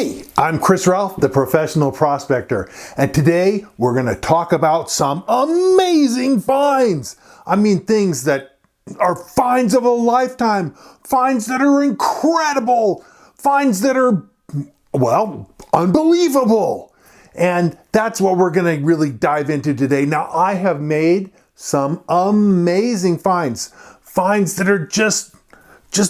Hey, I'm Chris Ralph, the professional prospector, and today we're going to talk about some amazing finds. I mean, things that are finds of a lifetime, finds that are incredible, finds that are, well, unbelievable. And that's what we're going to really dive into today. Now, I have made some amazing finds, finds that are just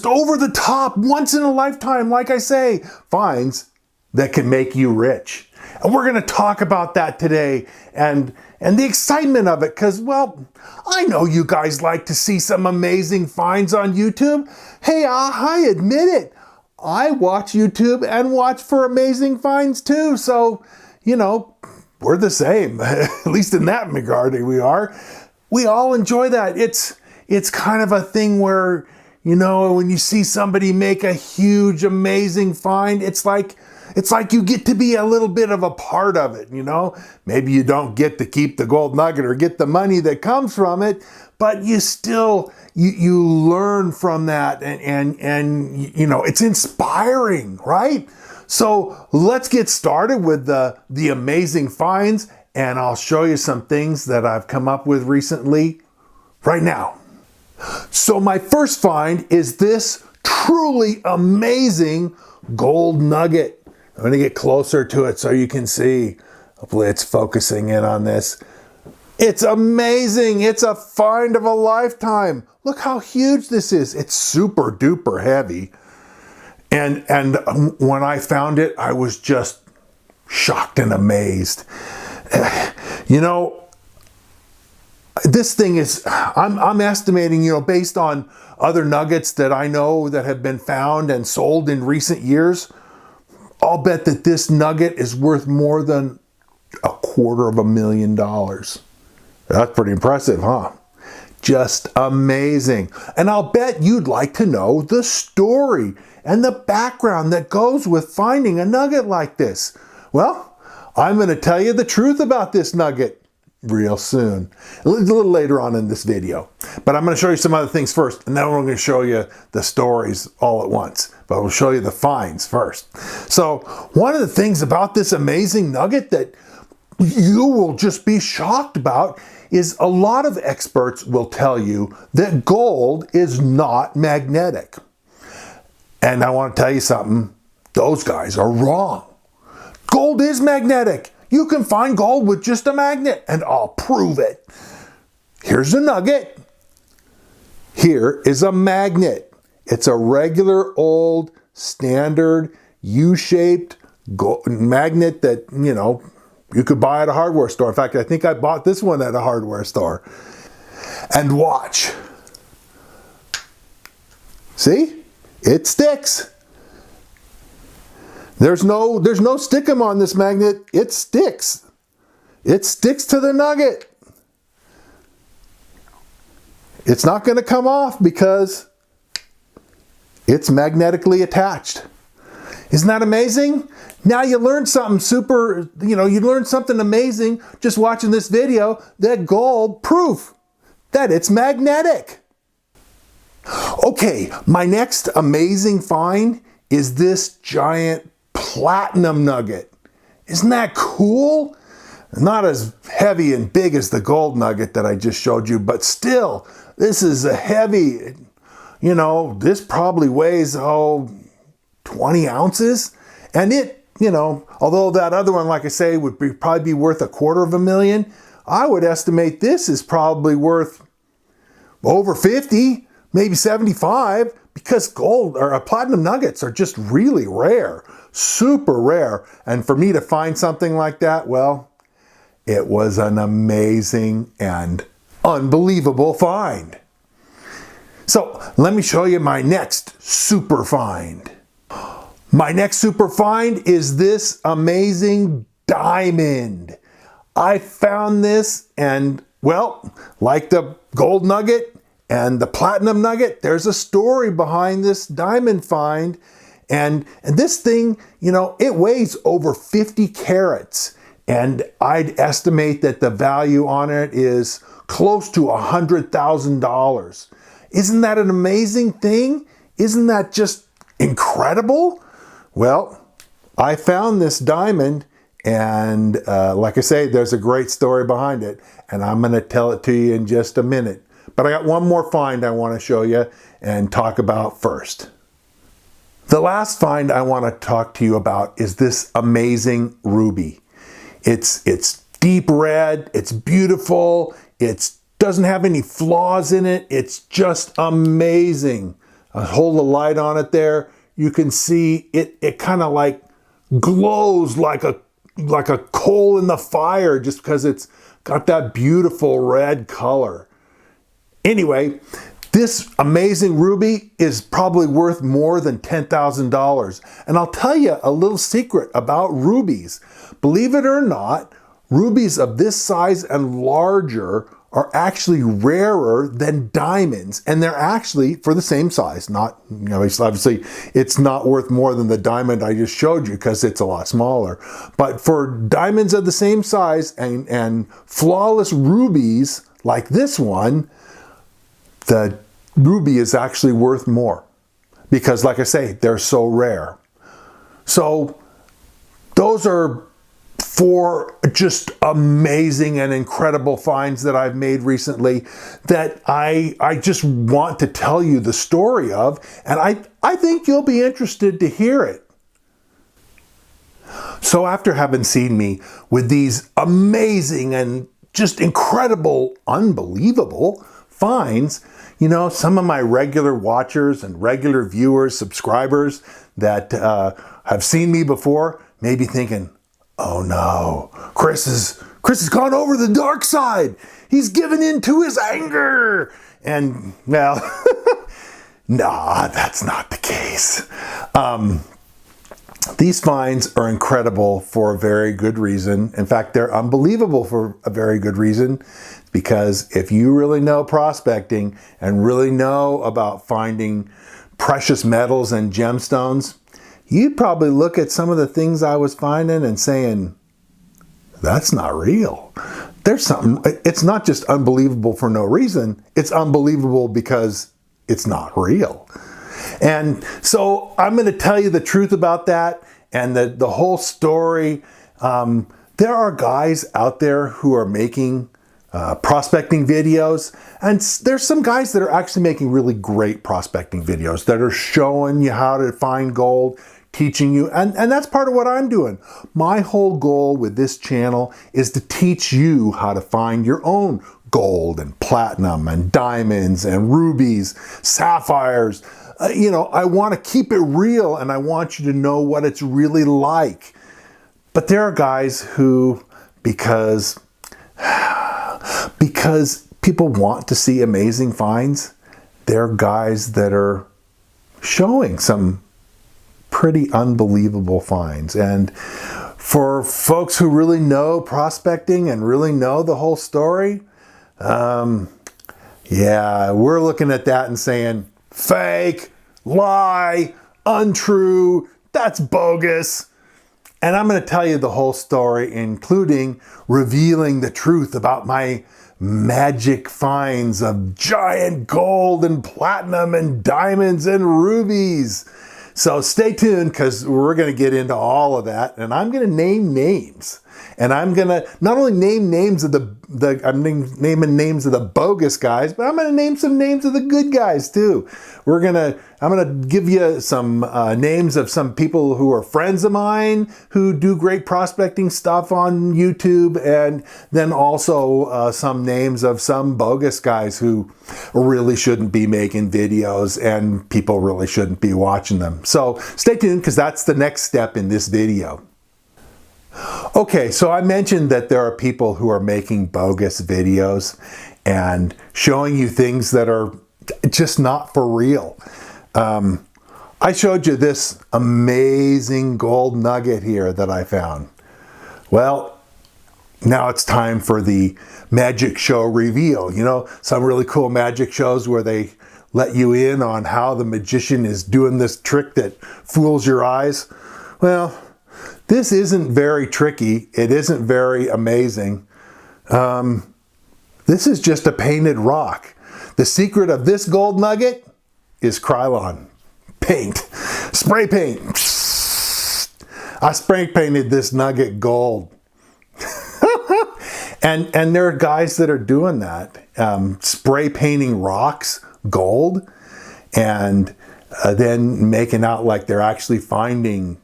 over the top, once in a lifetime, like I say, finds that can make you rich. And we're going to talk about that today and the excitement of it, because, well, I know you guys like to see some amazing finds on YouTube. Hey, I admit it. I watch YouTube and watch for amazing finds too. So, you know, we're the same, at least in that regard we are. We all enjoy that. It's kind of a thing where, you know, when you see somebody make a huge, amazing find, it's like you get to be a little bit of a part of it, you know? Maybe you don't get to keep the gold nugget or get the money that comes from it, but you still, you learn from that and you know, it's inspiring, right? So let's get started with the amazing finds, and I'll show you some things that I've come up with recently right now. So my first find is this truly amazing gold nugget. I'm going to get closer to it so you can see. Hopefully it's focusing in on this. It's amazing. It's a find of a lifetime. Look how huge this is. It's super duper heavy. And when I found it, I was just shocked and amazed. You know, this thing is, I'm estimating, you know, based on other nuggets that I know that have been found and sold in recent years, I'll bet that this nugget is worth more than $250,000. That's pretty impressive, huh? Just amazing. And I'll bet you'd like to know the story and the background that goes with finding a nugget like this. Well, I'm going to tell you the truth about this nugget real soon, a little later on in this video. But I'm going to show you some other things first, and then we're going to show you the stories all at once. But we'll show you the finds first. So one of the things about this amazing nugget that you will just be shocked about is a lot of experts will tell you that gold is not magnetic. And I want to tell you something, those guys are wrong. Gold is magnetic. You can find gold with just a magnet, and I'll prove it. Here's a nugget. Here is a magnet. It's a regular old standard U-shaped magnet that, you know, you could buy at a hardware store. In fact, I think I bought this one at a hardware store. And watch. See? It sticks. There's no stickum on this magnet. It sticks. It sticks to the nugget. It's not going to come off because it's magnetically attached. Isn't that amazing? Now you learned something super, you know, you learned something amazing just watching this video, that gold proof that it's magnetic. Okay, my next amazing find is this giant platinum nugget. Isn't that cool? Not as heavy and big as the gold nugget that I just showed you, but still, this is a heavy, you know, this probably weighs, 20 ounces. And it, you know, although that other one, like I say, would probably be worth $250,000, I would estimate this is probably worth over 50, maybe 75, because gold or platinum nuggets are just really rare, super rare. And for me to find something like that, well, it was an amazing and unbelievable find. So let me show you my next super find. My next super find is this amazing diamond. I found this, and, well, like the gold nugget and the platinum nugget, there's a story behind this diamond find. And this thing, you know, it weighs over 50 carats. And I'd estimate that the value on it is close to $100,000. Isn't that an amazing thing? Isn't that just incredible? Well, I found this diamond, and like I say, there's a great story behind it, and I'm going to tell it to you in just a minute. But I got one more find I want to show you and talk about first. The last find I want to talk to you about is this amazing ruby. It's deep red, it's beautiful, it doesn't have any flaws in it, it's just amazing. I'll hold the light on it there. You can see it kind of like glows like a coal in the fire just because it's got that beautiful red color. Anyway, this amazing ruby is probably worth more than $10,000. And I'll tell you a little secret about rubies. Believe it or not, rubies of this size and larger are actually rarer than diamonds, and they're actually for the same size. Not, obviously it's not worth more than the diamond I just showed you because it's a lot smaller. But for diamonds of the same size and flawless rubies like this one, the ruby is actually worth more because, like I say, they're so rare. So those are 4 just amazing and incredible finds that I've made recently that I just want to tell you the story of, and I think you'll be interested to hear it. So after having seen me with these amazing and just incredible, unbelievable finds, some of my regular watchers and regular viewers, subscribers that have seen me before may be thinking, oh no, Chris has gone over the dark side. He's given in to his anger. And, well, nah, that's not the case. These finds are incredible for a very good reason. In fact, they're unbelievable for a very good reason, because if you really know prospecting and really know about finding precious metals and gemstones, you'd probably look at some of the things I was finding and saying, that's not real. There's something, it's not just unbelievable for no reason, it's unbelievable because it's not real. And so I'm going to tell you the truth about that and the whole story. There are guys out there who are making prospecting videos, and there's some guys that are actually making really great prospecting videos that are showing you how to find gold, teaching you, and that's part of what I'm doing. My whole goal with this channel is to teach you how to find your own gold and platinum and diamonds and rubies, sapphires. I want to keep it real, and I want you to know what it's really like. But there are guys who, because people want to see amazing finds, there are guys that are showing some pretty unbelievable finds. And for folks who really know prospecting and really know the whole story, yeah, we're looking at that and saying, fake, lie, untrue, that's bogus. And I'm going to tell you the whole story, including revealing the truth about my magic finds of giant gold and platinum and diamonds and rubies. So stay tuned, because we're going to get into all of that, and I'm going to name names. And I'm going to not only name names of I'm naming names of the bogus guys, but I'm going to name some names of the good guys too. I'm going to give you some names of some people who are friends of mine who do great prospecting stuff on YouTube, and then also some names of some bogus guys who really shouldn't be making videos and people really shouldn't be watching them. So stay tuned, because that's the next step in this video. Okay, so I mentioned that there are people who are making bogus videos and showing you things that are just not for real. I showed you this amazing gold nugget here that I found. Well, now it's time for the magic show reveal. Some really cool magic shows where they let you in on how the magician is doing this trick that fools your eyes. Well, this isn't very tricky. It isn't very amazing. This is just a painted rock. The secret of this gold nugget is Krylon paint, spray paint. I spray painted this nugget gold. and there are guys that are doing that, spray painting rocks gold, and then making out like they're actually finding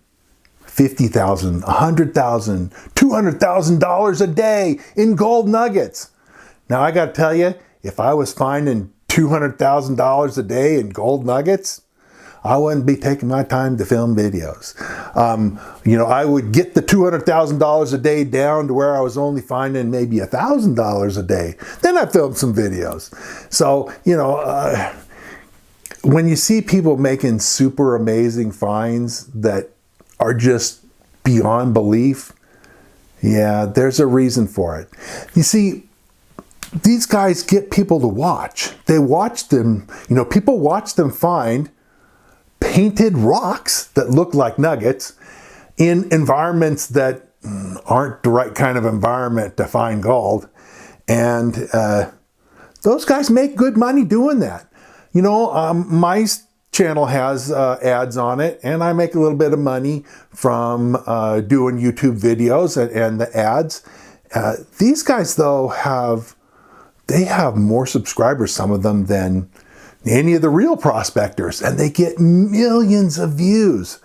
$50,000, $100,000, $200,000 a day in gold nuggets. Now I got to tell you, if I was finding $200,000 a day in gold nuggets, I wouldn't be taking my time to film videos. I would get the $200,000 a day down to where I was only finding maybe $1,000 a day. Then I filmed some videos. So, when you see people making super amazing finds that are just beyond belief, yeah, there's a reason for it. You see, these guys get people to watch. They watch them, people watch them find painted rocks that look like nuggets in environments that aren't the right kind of environment to find gold. And those guys make good money doing that. My channel has ads on it, and I make a little bit of money from doing YouTube videos and the ads. These guys, though, have more subscribers, some of them, than any of the real prospectors, and they get millions of views.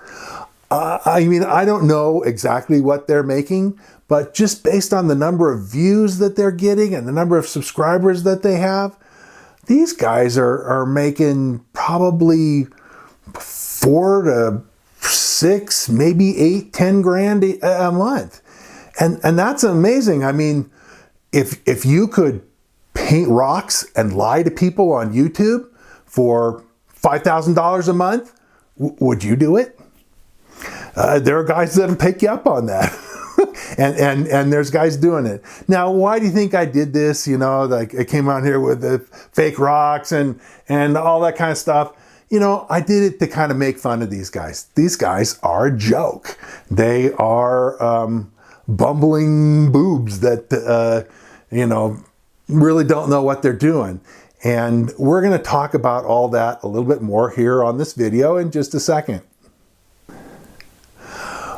I don't know exactly what they're making, but just based on the number of views that they're getting and the number of subscribers that they have, these guys are making probably 4 to 6, maybe 8, 10 grand a month. And that's amazing. I mean, if you could paint rocks and lie to people on YouTube for $5,000 a month, would you do it? There are guys that'll take you up on that. and there's guys doing it. Now, why do you think I did this? Like I came out here with the fake rocks and all that kind of stuff. I did it to kind of make fun of these guys. These guys are a joke. They are bumbling boobs that, really don't know what they're doing. And we're going to talk about all that a little bit more here on this video in just a second.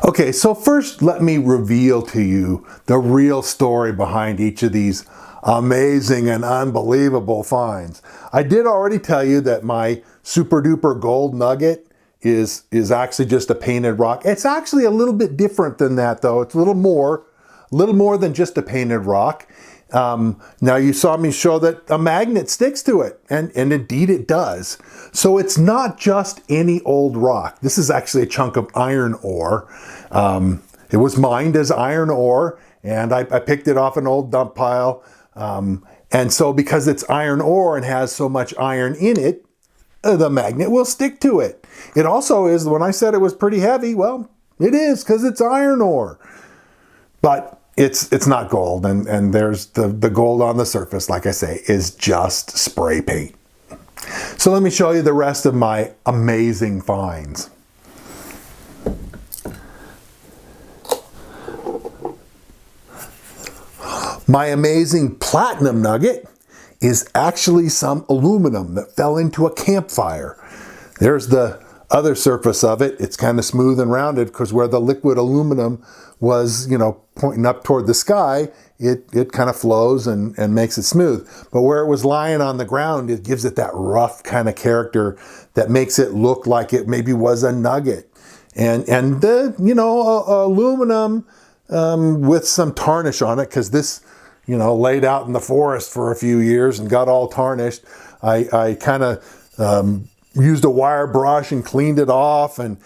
Okay, so first let me reveal to you the real story behind each of these amazing and unbelievable finds. I did already tell you that my super duper gold nugget is actually just a painted rock. It's actually a little bit different than that, though. It's a little more than just a painted rock. Now you saw me show that a magnet sticks to it, and indeed it does. So it's not just any old rock. This is actually a chunk of iron ore. It was mined as iron ore, and I picked it off an old dump pile. And so because it's iron ore and has so much iron in it, the magnet will stick to it. It also is, when I said it was pretty heavy, well, it is, because it's iron ore. But it's not gold, and there's the gold on the surface, like I say, is just spray paint. So let me show you the rest of my amazing finds. My amazing platinum nugget is actually some aluminum that fell into a campfire. There's the other surface of it. It's kind of smooth and rounded because where the liquid aluminum was, pointing up toward the sky, it kind of flows and makes it smooth. But where it was lying on the ground, it gives it that rough kind of character that makes it look like it maybe was a nugget. And the, aluminum with some tarnish on it, because this, laid out in the forest for a few years and got all tarnished. I kind of used a wire brush and cleaned it off, and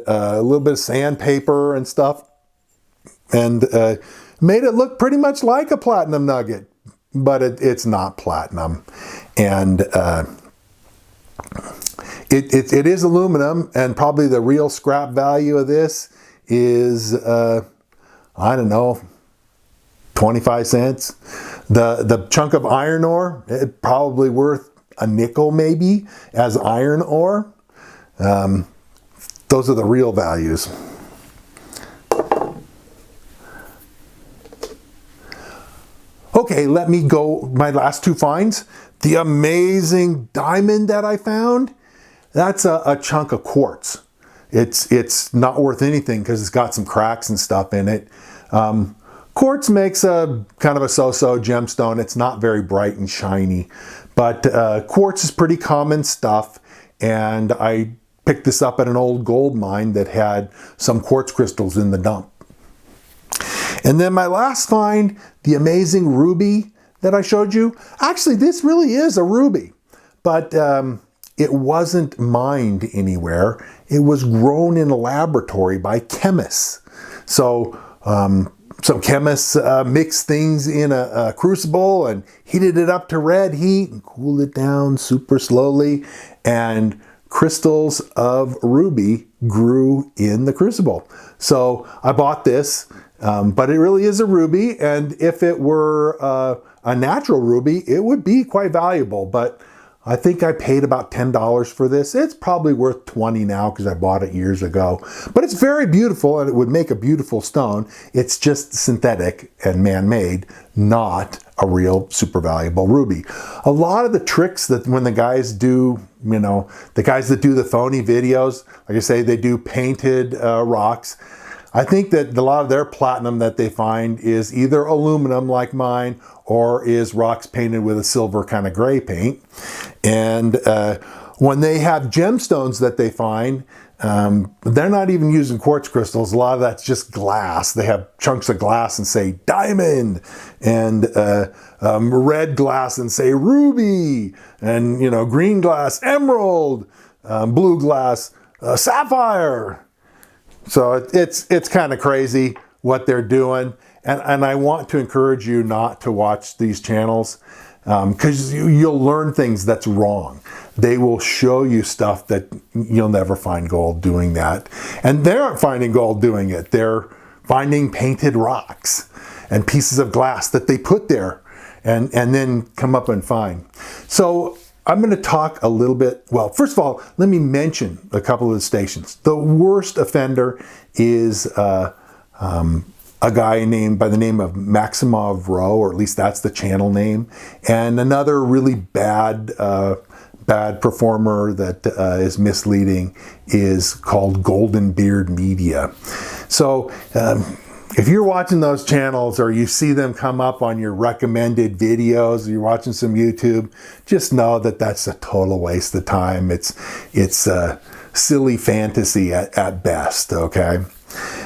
a little bit of sandpaper and stuff, and made it look pretty much like a platinum nugget, but it's not platinum. And it is aluminum, and probably the real scrap value of this is, I don't know, 25 cents. The chunk of iron ore, it probably worth a nickel maybe as iron ore. Those are the real values. Okay, let me go, my last two finds. The amazing diamond that I found, that's a chunk of quartz. it's not worth anything because it's got some cracks and stuff in it. Quartz makes a kind of a so-so gemstone. It's not very bright and shiny, but quartz is pretty common stuff, and I picked this up at an old gold mine that had some quartz crystals in the dump. And then my last find, the amazing ruby that I showed you. Actually, this really is a ruby, but it wasn't mined anywhere. It was grown in a laboratory by chemists. So some chemists mixed things in a crucible and heated it up to red heat and cooled it down super slowly, and crystals of ruby grew in the crucible. So I bought this, but it really is a ruby, and if it were a natural ruby, it would be quite valuable, but I think I paid about $10 for this. It's probably worth $20 now because I bought it years ago. But it's very beautiful, and it would make a beautiful stone. It's just synthetic and man-made, not a real super valuable ruby. A lot of the tricks that when the guys do, you know, the guys that do the phony videos, like I say, they do painted rocks. I think that a lot of their platinum that they find is either aluminum like mine, or is rocks painted with a silver kind of gray paint. And when they have gemstones that they find, they're not even using quartz crystals. A lot of that's just glass. They have chunks of glass and say diamond, and red glass and say ruby, and you know, green glass emerald, blue glass sapphire. So it's kind of crazy what they're doing. And I want to encourage you not to watch these channels because you'll learn things that's wrong. They will show you stuff that you'll never find gold doing that. And they aren't finding gold doing it. They're finding painted rocks and pieces of glass that they put there and then come up and find. So I'm going to talk a little bit. Well, first of all, let me mention a couple of the stations. The worst offender is a guy named by the name of Maximov Row, or at least that's the channel name, and another really bad performer that is misleading is called Golden Beard Media. So if you're watching those channels or you see them come up on your recommended videos, or you're watching some YouTube, just know that that's a total waste of time. It's silly fantasy at best, okay?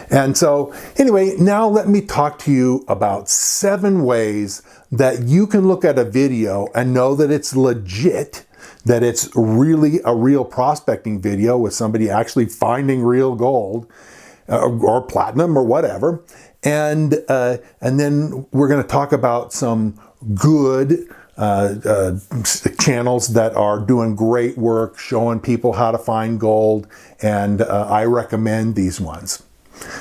And so anyway, now let me talk to you about 7 ways that you can look at a video and know that it's legit, that it's really a real prospecting video with somebody actually finding real gold or platinum or whatever. And then we're going to talk about some good channels that are doing great work, showing people how to find gold, and I recommend these ones.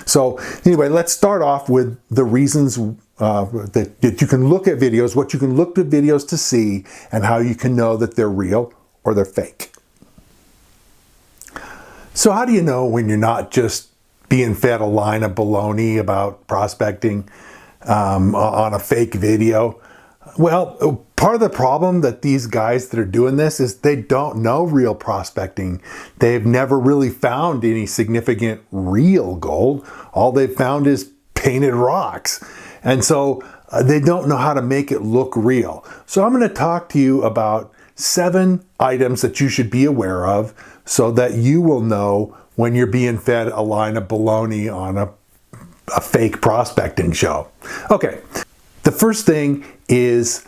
So anyway, let's start off with the reasons that you can look at videos, what you can look at videos to see, and how you can know that they're real or they're fake. So how do you know when you're not just being fed a line of baloney about prospecting on a fake video? Well, part of the problem that these guys that are doing this is they don't know real prospecting. They've never really found any significant real gold. All they've found is painted rocks. And so they don't know how to make it look real. So I'm going to talk to you about 7 items that you should be aware of so that you will know when you're being fed a line of baloney on a fake prospecting show. Okay, the first thing is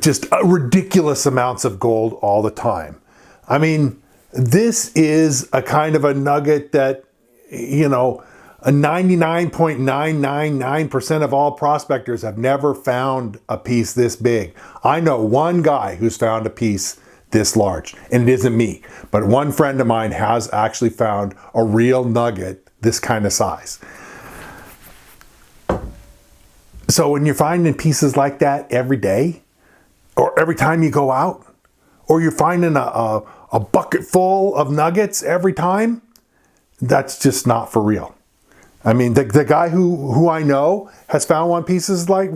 just ridiculous amounts of gold all the time. I mean, this is a kind of a nugget that, you know, a 99.999% of all prospectors have never found a piece this big. I know one guy who's found a piece this large, and it isn't me, but one friend of mine has actually found a real nugget this kind of size. So when you're finding pieces like that every day, or every time you go out, or you're finding a bucket full of nuggets every time, that's just not for real. I mean, the guy who I know has found one piece like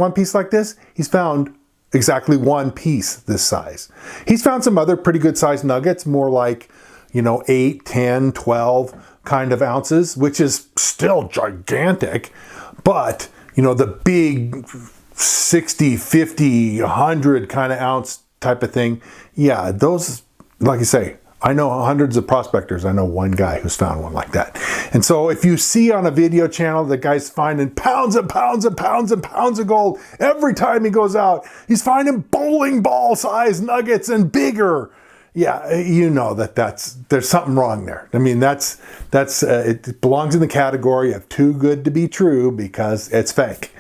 this. He's found exactly one piece this size. He's found some other pretty good sized nuggets, more like, you know, 8, 10, 12. kind of ounces, which is still gigantic. But, you know, the big 60, 50, 100 kind of ounce type of thing, yeah, those, like I say, I know hundreds of prospectors. I know one guy who's found one like that. And so if you see on a video channel the guy's finding pounds and pounds and pounds and pounds of gold every time he goes out, he's finding bowling ball size nuggets and bigger. Yeah, you know there's something wrong there. I mean, it belongs in the category of too good to be true because it's fake.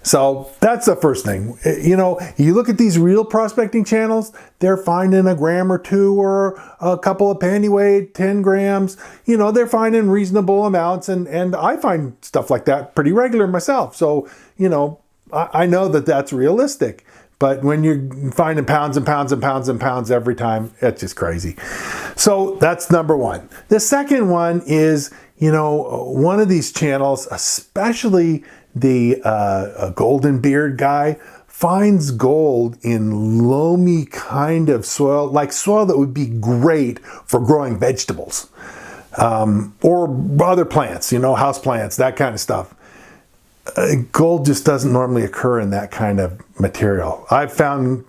So that's the first thing. You know, you look at these real prospecting channels, they're finding a gram or two or a couple of pennyweight, 10 grams. You know, they're finding reasonable amounts, and I find stuff like that pretty regular myself. So, you know, I know that that's realistic. But when you're finding pounds and pounds and pounds and pounds every time, it's just crazy. So that's number one. The second one is, you know, one of these channels, especially the golden beard guy, finds gold in loamy kind of soil, like soil that would be great for growing vegetables or other plants, you know, house plants, that kind of stuff. Gold just doesn't normally occur in that kind of material. I've found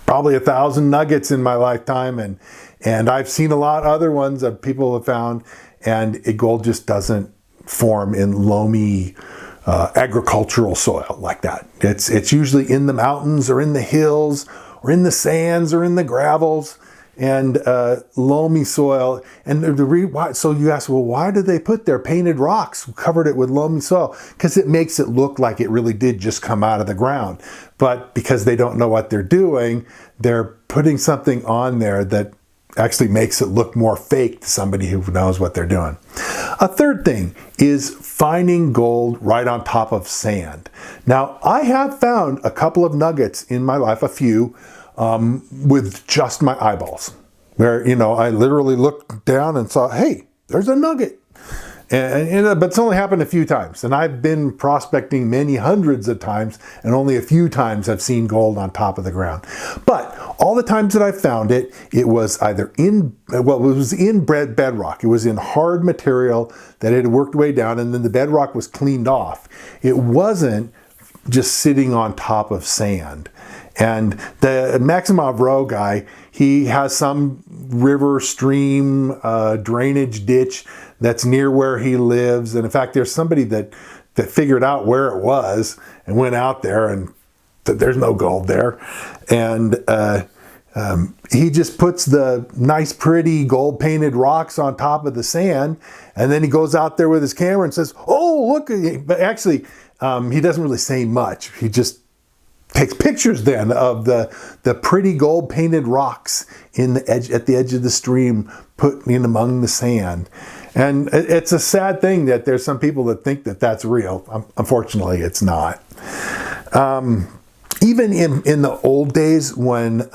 probably 1,000 nuggets in my lifetime, and I've seen a lot of other ones that people have found, and gold just doesn't form in loamy agricultural soil like that. It's usually in the mountains or in the hills or in the sands or in the gravels and loamy soil. And so you ask, well, why do they put their painted rocks, covered it with loamy soil? Because it makes it look like it really did just come out of the ground. But because they don't know what they're doing, they're putting something on there that actually makes it look more fake to somebody who knows what they're doing. A third thing is finding gold right on top of sand. Now, I have found a couple of nuggets in my life, a few, with just my eyeballs, where, you know, I literally looked down and saw, hey, there's a nugget. But it's only happened a few times, and I've been prospecting many hundreds of times, and only a few times I've seen gold on top of the ground. But all the times that I found it, it was either in bedrock. It was in hard material that had worked way down, and then the bedrock was cleaned off. It wasn't just sitting on top of sand. And the Maximov Row guy, he has some river, stream, drainage ditch that's near where he lives. And in fact, there's somebody that figured out where it was and went out there, and there's no gold there. And he just puts the nice, pretty gold-painted rocks on top of the sand, and then he goes out there with his camera and says, oh, look. But actually, he doesn't really say much. He just takes pictures then of the pretty gold painted rocks at the edge of the stream put in among the sand. And it's a sad thing that there's some people that think that that's real. Unfortunately, it's not. Even in the old days when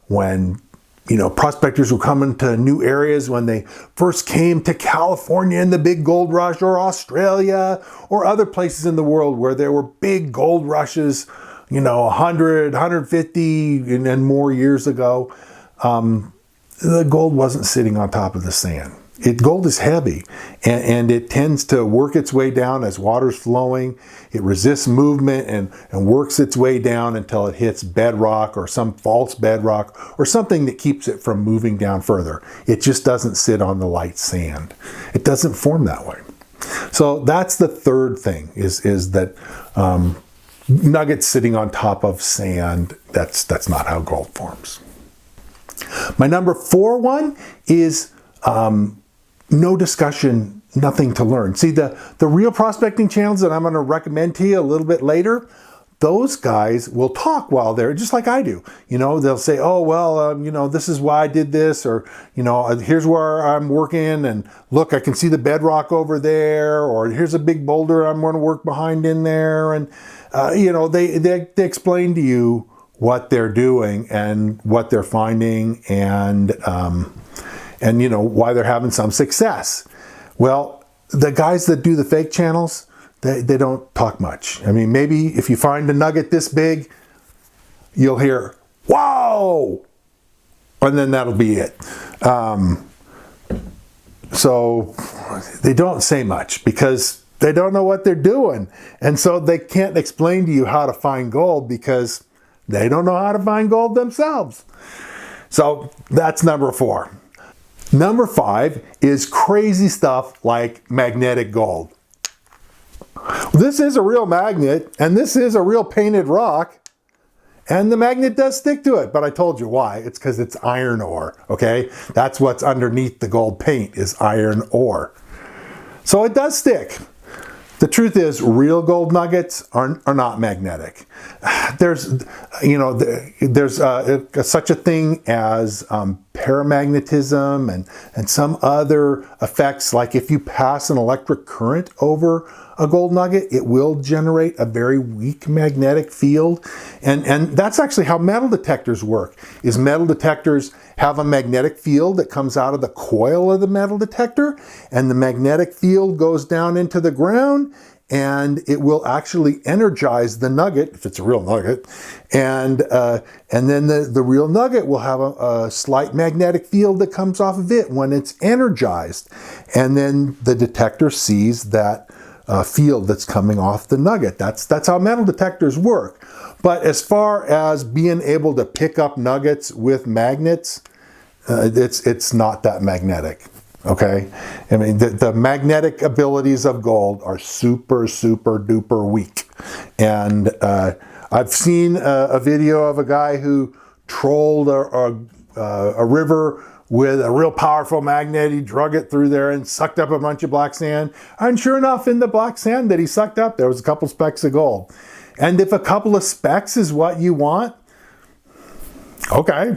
you know, prospectors were coming to new areas, when they first came to California in the big gold rush, or Australia, or other places in the world where there were big gold rushes, you know, 100, 150 and more years ago, the gold wasn't sitting on top of the sand. Gold is heavy, and it tends to work its way down as water's flowing. It resists movement and works its way down until it hits bedrock or some false bedrock or something that keeps it from moving down further. It just doesn't sit on the light sand. It doesn't form that way. So that's the third thing, is that nuggets sitting on top of sand, that's not how gold forms. My number 4 one is no discussion, nothing to learn. See, the real prospecting channels that I'm going to recommend to you a little bit later, those guys will talk while they're, just like I do. You know, they'll say, oh, well, you know, this is why I did this, or, you know, here's where I'm working, and look, I can see the bedrock over there, or here's a big boulder I'm going to work behind in there. And, you know, they explain to you what they're doing and what they're finding, and you know, why they're having some success. Well, the guys that do the fake channels, they don't talk much. I mean, maybe if you find a nugget this big, you'll hear, wow, and then that'll be it. So they don't say much because they don't know what they're doing. And so they can't explain to you how to find gold because they don't know how to find gold themselves. So that's number 4. Number 5 is crazy stuff like magnetic gold. This is a real magnet, and this is a real painted rock, and the magnet does stick to it, but I told you why. It's because it's iron ore, okay? That's what's underneath the gold paint is iron ore. So it does stick. The truth is, real gold nuggets are not magnetic. There's such a thing as paramagnetism and some other effects, like if you pass an electric current over a gold nugget, it will generate a very weak magnetic field. And that's actually how metal detectors work, is metal detectors have a magnetic field that comes out of the coil of the metal detector, and the magnetic field goes down into the ground, and it will actually energize the nugget, if it's a real nugget, and then the real nugget will have a slight magnetic field that comes off of it when it's energized. And then the detector sees that field that's coming off the nugget. That's how metal detectors work. But as far as being able to pick up nuggets with magnets, it's not that magnetic. Okay, I mean the magnetic abilities of gold are super duper weak, and I've seen a video of a guy who trolled a river with a real powerful magnet. He drug it through there and sucked up a bunch of black sand, and sure enough, in the black sand that he sucked up, there was a couple specks of gold. And if a couple of specks is what you want, okay.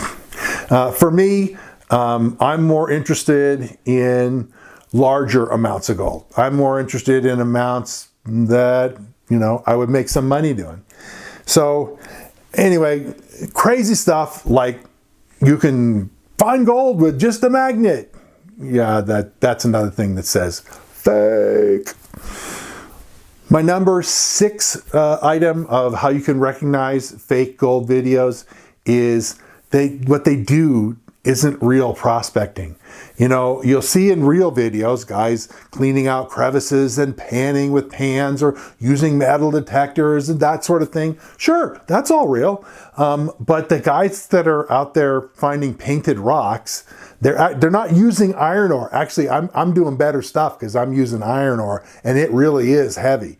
For me, I'm more interested in larger amounts of gold. I'm more interested in amounts that, I would make some money doing. So anyway, crazy stuff like you can find gold with just a magnet. Yeah, that's another thing that says fake. My number 6 item of how you can recognize fake gold videos is what they do isn't real prospecting. You'll see in real videos guys cleaning out crevices and panning with pans or using metal detectors and that sort of thing. Sure, that's all real. But the guys that are out there finding painted rocks, they're not using iron ore. Actually, I'm doing better stuff because I'm using iron ore and it really is heavy.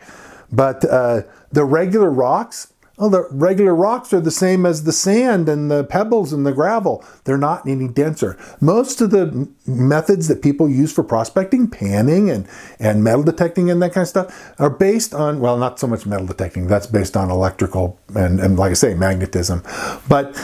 But the regular rocks, the regular rocks are the same as the sand and the pebbles and the gravel. They're not any denser. Most of the methods that people use for prospecting, panning and metal detecting and that kind of stuff, are based on, well, not so much metal detecting. That's based on electrical and like I say, magnetism. But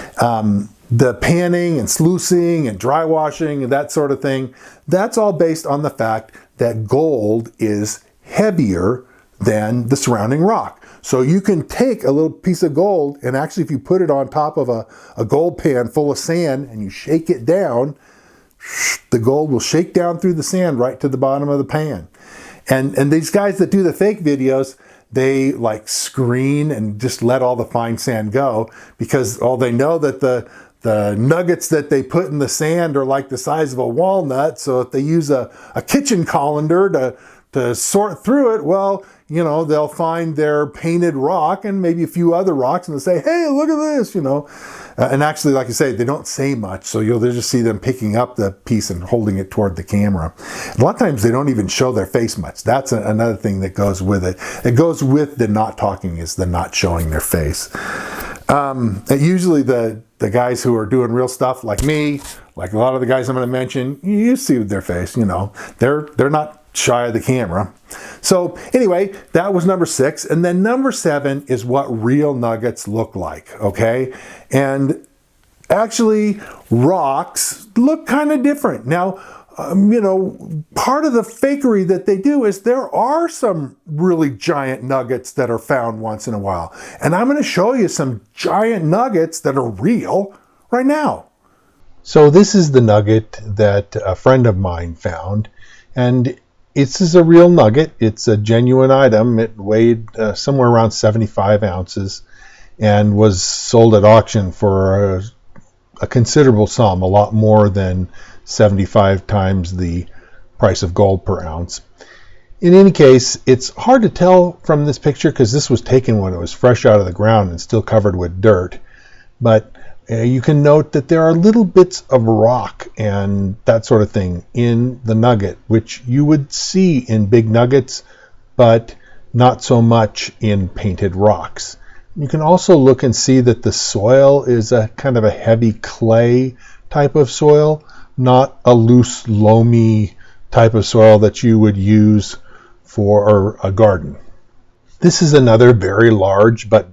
the panning and sluicing and dry washing and that sort of thing, that's all based on the fact that gold is heavier than the surrounding rock. So you can take a little piece of gold, and actually if you put it on top of a gold pan full of sand and you shake it down, the gold will shake down through the sand right to the bottom of the pan. And these guys that do the fake videos, they like screen and just let all the fine sand go because they know that the nuggets that they put in the sand are like the size of a walnut. So if they use a kitchen colander to sort through it, well, they'll find their painted rock and maybe a few other rocks and they'll say, hey, look at this, and actually, like I say, they don't say much. So you'll just see them picking up the piece and holding it toward the camera. A lot of times they don't even show their face much. That's another thing that goes with it. It goes with the not talking is the not showing their face. Usually the guys who are doing real stuff like me, like a lot of the guys I'm going to mention, you see their face, they're not shy of the camera. So anyway, that was number 6. And then number 7 is what real nuggets look like, okay? And actually, rocks look kind of different. Now, part of the fakery that they do is there are some really giant nuggets that are found once in a while. And I'm going to show you some giant nuggets that are real right now. So this is the nugget that a friend of mine found. And this is a real nugget. It's a genuine item. It weighed somewhere around 75 ounces and was sold at auction for a considerable sum, a lot more than 75 times the price of gold per ounce. In any case, it's hard to tell from this picture because this was taken when it was fresh out of the ground and still covered with dirt. But you can note that there are little bits of rock and that sort of thing in the nugget, which you would see in big nuggets, but not so much in painted rocks. You can also look and see that the soil is a kind of a heavy clay type of soil, not a loose, loamy type of soil that you would use for a garden. This is another very large but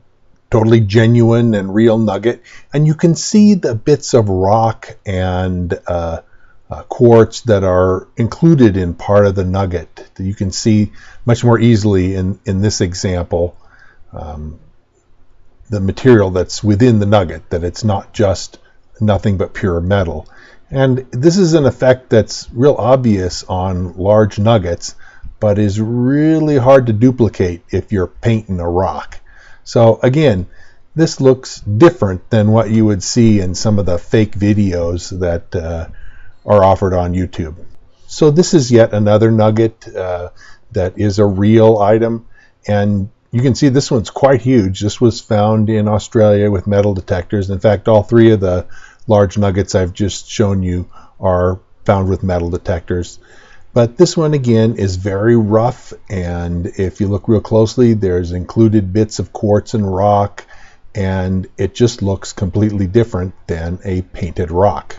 totally genuine and real nugget, and you can see the bits of rock and quartz that are included in part of the nugget. You can see much more easily in this example the material that's within the nugget, that it's not just nothing but pure metal. And this is an effect that's real obvious on large nuggets, but is really hard to duplicate if you're painting a rock. So again, this looks different than what you would see in some of the fake videos that are offered on YouTube. So this is yet another nugget that is a real item, and you can see this one's quite huge. This was found in Australia with metal detectors. In fact, all three of the large nuggets I've just shown you are found with metal detectors. But this one again is very rough, and if you look real closely, there's included bits of quartz and rock, and it just looks completely different than a painted rock.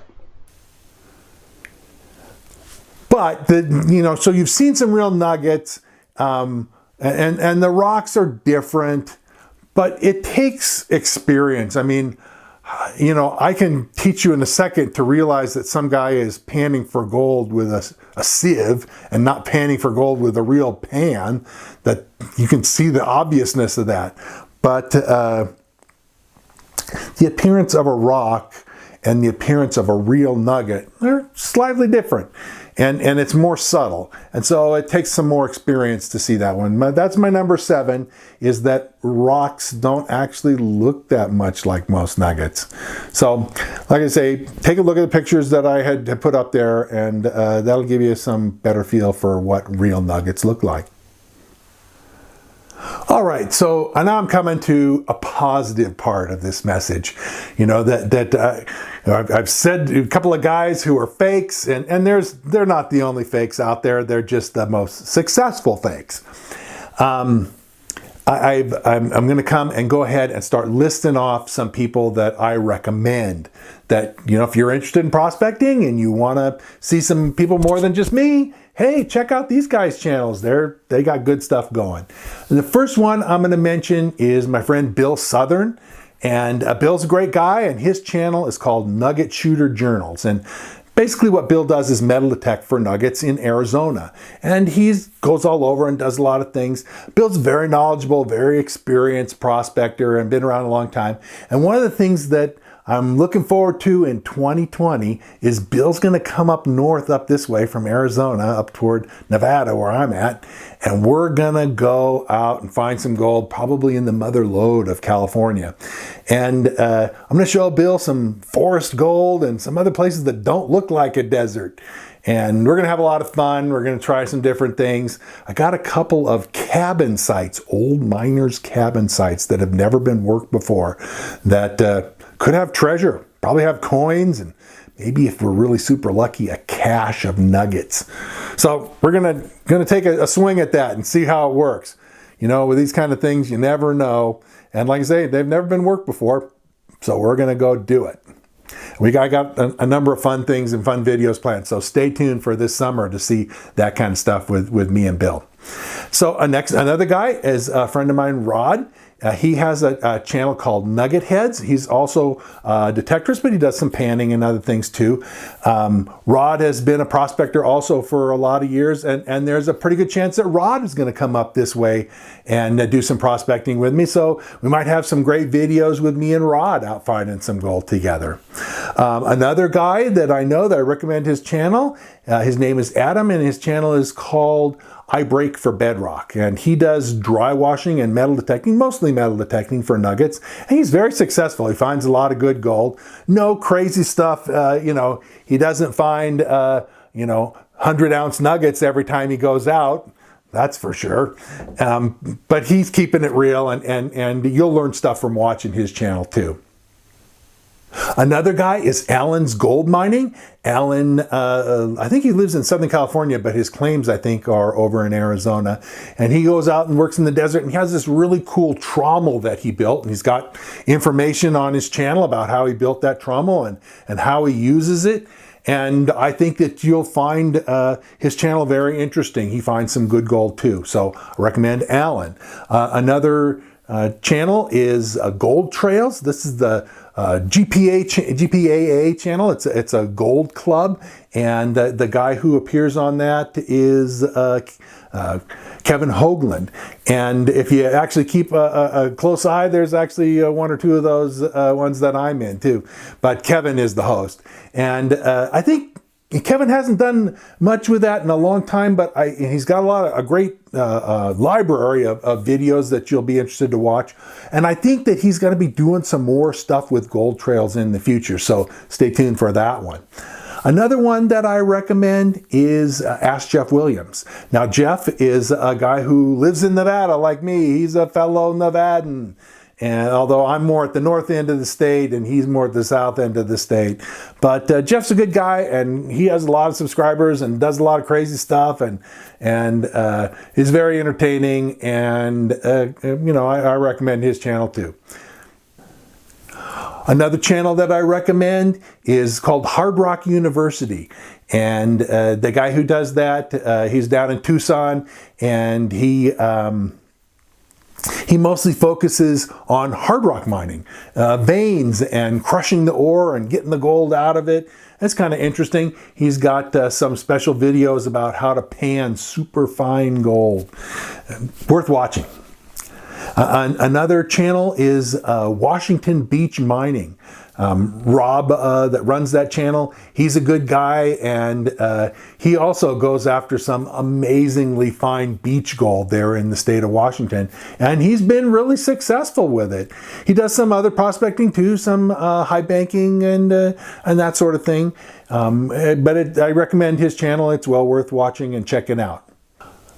But so you've seen some real nuggets, and the rocks are different, but it takes experience. I mean, I can teach you in a second to realize that some guy is panning for gold with a sieve and not panning for gold with a real pan, that you can see the obviousness of that. But the appearance of a rock and the appearance of a real nugget are slightly different. And it's more subtle. And so it takes some more experience to see that one. That's my number 7, is that rocks don't actually look that much like most nuggets. So, like I say, take a look at the pictures that I had put up there, and that'll give you some better feel for what real nuggets look like. All right, so now I'm coming to a positive part of this message. I've said a couple of guys who are fakes, and they're not the only fakes out there. They're just the most successful fakes. I'm going to come and go ahead and start listing off some people that I recommend. That, if you're interested in prospecting and you want to see some people more than just me, hey, check out these guys' channels. They got good stuff going. And the first one I'm going to mention is my friend Bill Southern. And Bill's a great guy, and his channel is called Nugget Shooter Journals. And basically what Bill does is metal detect for nuggets in Arizona. And he goes all over and does a lot of things. Bill's very knowledgeable, very experienced prospector, and been around a long time. And one of the things that I'm looking forward to in 2020 is Bill's going to come up north, up this way from Arizona, up toward Nevada where I'm at, and we're going to go out and find some gold, probably in the mother lode of California. And I'm going to show Bill some forest gold and some other places that don't look like a desert. And we're going to have a lot of fun. We're going to try some different things. I got a couple of cabin sites, old miners' cabin sites that have never been worked before, that could have treasure, probably have coins, and maybe, if we're really super lucky, a cache of nuggets. So we're gonna take a swing at that and see how it works. With these kind of things, you never know. And like I say, they've never been worked before, so we're gonna go do it. I got a number of fun things and fun videos planned, so stay tuned for this summer to see that kind of stuff with me and Bill. So another guy is a friend of mine, Rod. He has a channel called Nugget Heads. He's also a detectorist, but he does some panning and other things too. Rod has been a prospector also for a lot of years, and there's a pretty good chance that Rod is going to come up this way and do some prospecting with me. So we might have some great videos with me and Rod out finding some gold together. Another guy that I know that I recommend his channel, his name is Adam, and his channel is called I Break for Bedrock, and he does dry washing and metal detecting, mostly metal detecting for nuggets, and he's very successful. He finds a lot of good gold. No crazy stuff, he doesn't find, 100-ounce nuggets every time he goes out. That's for sure. But he's keeping it real, and you'll learn stuff from watching his channel too. Another guy is Alan's Gold Mining. Alan, I think he lives in Southern California, but his claims, I think, are over in Arizona. And he goes out and works in the desert, and he has this really cool trommel that he built. And he's got information on his channel about how he built that trommel and how he uses it. And I think that you'll find his channel very interesting. He finds some good gold too. So I recommend Alan. Another channel is Gold Trails. This is the GPAA channel. It's a gold club, and the guy who appears on that is Kevin Hoagland. And if you actually keep a close eye, there's actually one or two of those ones that I'm in too. But Kevin is the host, and I think Kevin hasn't done much with that in a long time, but he's got a great library of videos that you'll be interested to watch. And I think that he's going to be doing some more stuff with Gold Trails in the future, so stay tuned for that one. Another one that I recommend is Ask Jeff Williams. Now, Jeff is a guy who lives in Nevada like me. He's a fellow Nevadan. And although I'm more at the north end of the state and he's more at the south end of the state. But Jeff's a good guy, and he has a lot of subscribers and does a lot of crazy stuff, and is very entertaining, and I recommend his channel too. Another channel that I recommend is called Hard Rock University. And the guy who does that, he's down in Tucson, and he mostly focuses on hard rock mining, veins and crushing the ore and getting the gold out of it. That's kind of interesting. He's got some special videos about how to pan super fine gold. Worth watching. Another channel is Washington Beach Mining. Rob that runs that channel, he's a good guy, and he also goes after some amazingly fine beach gold there in the state of Washington, and he's been really successful with it. He does some other prospecting too, some high banking and that sort of thing, but I recommend his channel. It's well worth watching and checking out.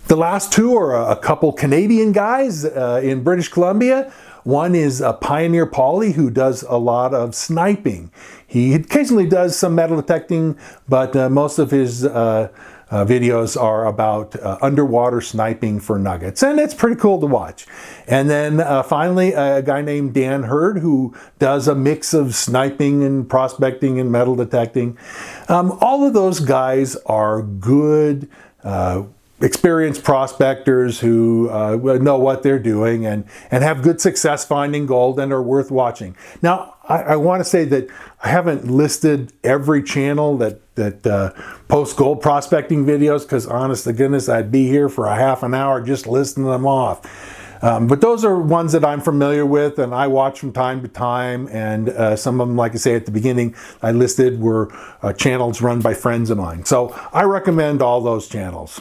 The last two are a couple Canadian guys in British Columbia. One is Pioneer Polly, who does a lot of sniping. He occasionally does some metal detecting, but most of his videos are about underwater sniping for nuggets, and it's pretty cool to watch. And then finally, a guy named Dan Hurd, who does a mix of sniping and prospecting and metal detecting. All of those guys are good, experienced prospectors who know what they're doing and have good success finding gold and are worth watching. Now, I want to say that I haven't listed every channel that posts gold prospecting videos, because honest to goodness, I'd be here for a half an hour just listing them off. But those are ones that I'm familiar with and I watch from time to time, and some of them, like I say at the beginning, I listed were channels run by friends of mine. So I recommend all those channels.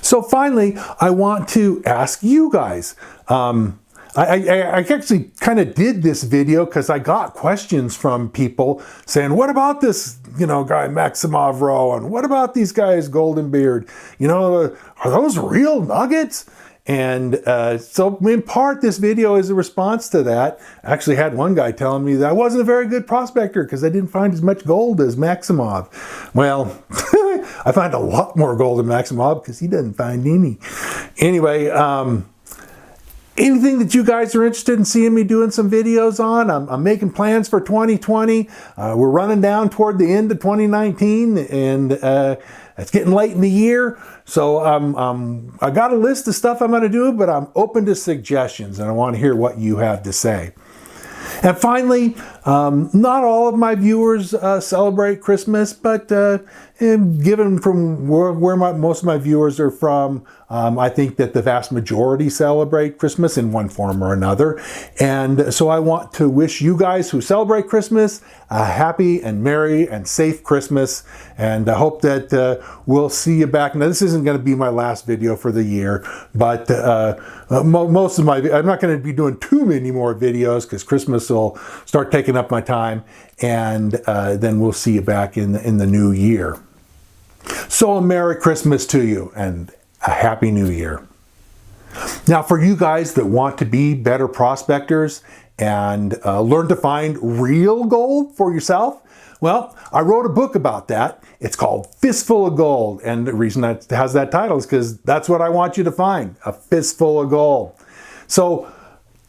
So finally, I want to ask you guys. I actually kind of did this video because I got questions from people saying, what about this, guy Maximov Rowe, and what about these guys Golden Beard? Are those real nuggets? And so in part, this video is a response to that. I actually had one guy telling me that I wasn't a very good prospector because I didn't find as much gold as Maximov. Well, I find a lot more gold than Maximov because he doesn't find any. Anyway, anything that you guys are interested in seeing me doing some videos on, I'm making plans for 2020. We're running down toward the end of 2019, and it's getting late in the year. So I got a list of stuff I'm going to do, but I'm open to suggestions, and I want to hear what you have to say. And finally, not all of my viewers celebrate Christmas, but given from where most of my viewers are from, I think that the vast majority celebrate Christmas in one form or another. And so I want to wish you guys who celebrate Christmas a happy and merry and safe Christmas. And I hope that we'll see you back. Now, this isn't going to be my last video for the year, but most of I'm not going to be doing too many more videos because Christmas will start taking up my time. And then we'll see you back in the new year. So a Merry Christmas to you and a Happy New Year. Now for you guys that want to be better prospectors and learn to find real gold for yourself, well, I wrote a book about that. It's called Fistful of Gold. And the reason that it has that title is because that's what I want you to find, a fistful of gold. So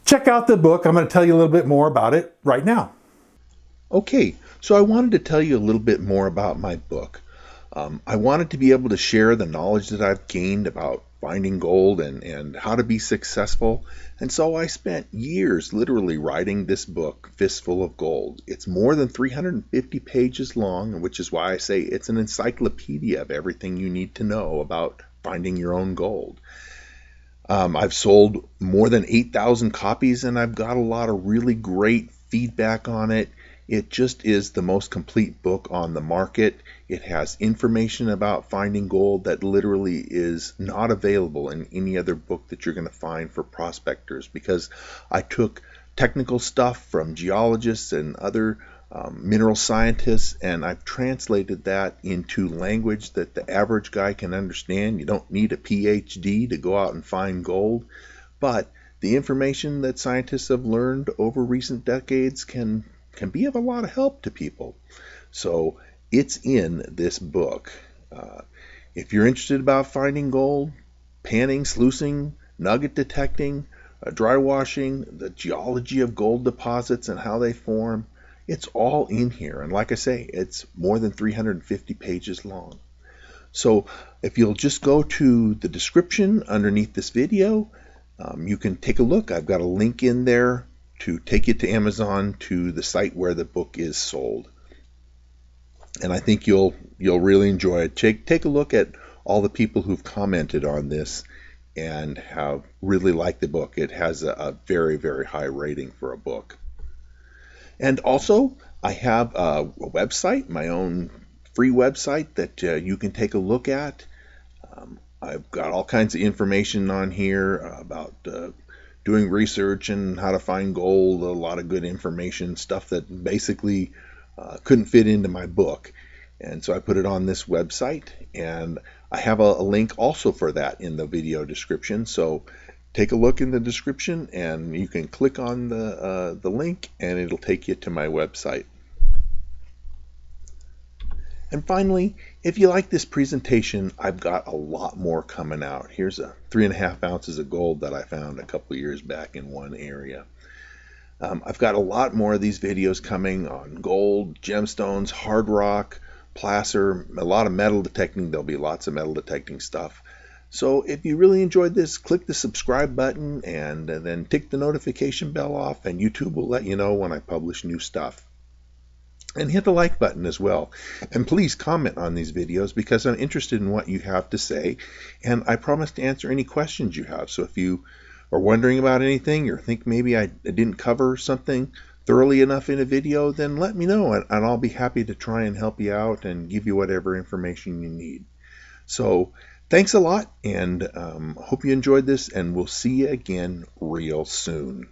check out the book. I'm going to tell you a little bit more about it right now. Okay, so I wanted to tell you a little bit more about my book. I wanted to be able to share the knowledge that I've gained about finding gold and how to be successful. And so I spent years literally writing this book, Fistful of Gold. It's more than 350 pages long, which is why I say it's an encyclopedia of everything you need to know about finding your own gold. I've sold more than 8,000 copies and I've got a lot of really great feedback on it. It just is the most complete book on the market. It has information about finding gold that literally is not available in any other book that you're going to find for prospectors, because I took technical stuff from geologists and other mineral scientists, and I've translated that into language that the average guy can understand. You don't need a PhD to go out and find gold, but the information that scientists have learned over recent decades can be of a lot of help to people. So it's in this book. If you're interested about finding gold, panning, sluicing, nugget detecting, dry washing, the geology of gold deposits and how they form, it's all in here. And like I say, it's more than 350 pages long. So if you'll just go to the description underneath this video, you can take a look. I've got a link in there to take you to Amazon, to the site where the book is sold. And I think you'll really enjoy it. Take a look at all the people who've commented on this and have really liked the book. It has a very, very high rating for a book. And also, I have a website, my own free website that you can take a look at. I've got all kinds of information on here about doing research and how to find gold, a lot of good information, stuff that basically couldn't fit into my book. And so I put it on this website, and I have a link also for that in the video description. So take a look in the description and you can click on the link and it'll take you to my website. And finally, if you like this presentation, I've got a lot more coming out. Here's 3.5 ounces of gold that I found a couple years back in one area. I've got a lot more of these videos coming on gold, gemstones, hard rock, placer, a lot of metal detecting. There'll be lots of metal detecting stuff. So if you really enjoyed this, click the subscribe button and then tick the notification bell off, and YouTube will let you know when I publish new stuff. And hit the like button as well. And please comment on these videos, because I'm interested in what you have to say. And I promise to answer any questions you have. So if you are wondering about anything, or think maybe I didn't cover something thoroughly enough in a video, then let me know. And I'll be happy to try and help you out and give you whatever information you need. So thanks a lot, and hope you enjoyed this. And we'll see you again real soon.